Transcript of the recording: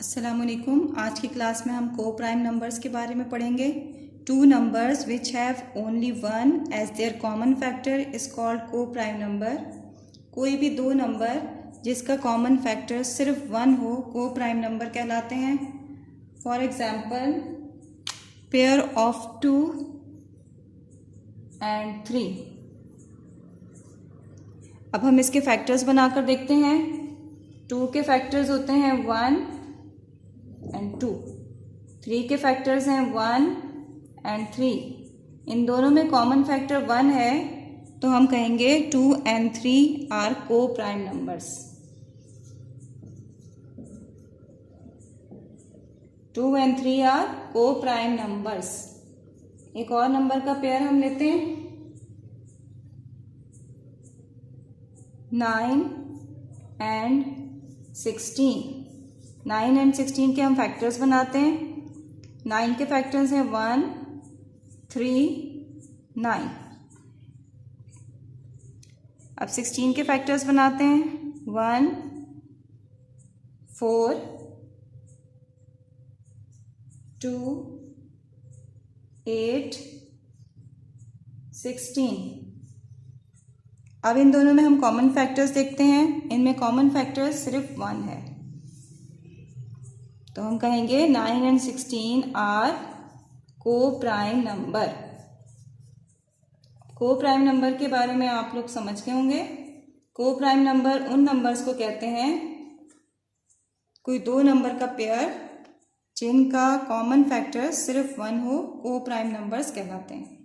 अस्सलामुअलैकुम। आज की क्लास में हम को प्राइम नंबर्स के बारे में पढ़ेंगे। Two numbers which have only one as their common factor is called coprime number. कोई भी दो नंबर जिसका कॉमन फैक्टर सिर्फ वन हो को प्राइम नंबर कहलाते हैं। For example, pair of 2 and 3। अब हम इसके फैक्टर्स बनाकर देखते हैं। 2 के फैक्टर्स होते हैं 1 and 2। 3 के फैक्टर्स हैं 1 and 3। इन दोनों में कॉमन फैक्टर 1 है, तो हम कहेंगे 2 and 3 आर को प्राइम नंबर्स। 2 and 3 आर को प्राइम नंबर्स। एक और नंबर का पेयर हम लेते हैं 9 and 16। 9 and 16 के हम फैक्टर्स बनाते हैं। 9 के फैक्टर्स हैं 1 3 9। अब 16 के फैक्टर्स बनाते हैं 1 4 2 8 16। अब इन दोनों में हम कॉमन फैक्टर्स देखते हैं। इनमें कॉमन फैक्टर सिर्फ 1 है, तो हम कहेंगे 9 and 16 आर को प्राइम नंबर। को प्राइम नंबर के बारे में आप लोग समझ गए होंगे। को प्राइम नंबर उन नंबर्स को कहते हैं, कोई दो नंबर का पेयर जिनका कॉमन फैक्टर सिर्फ 1 हो, को प्राइम नंबर्स कहलाते हैं।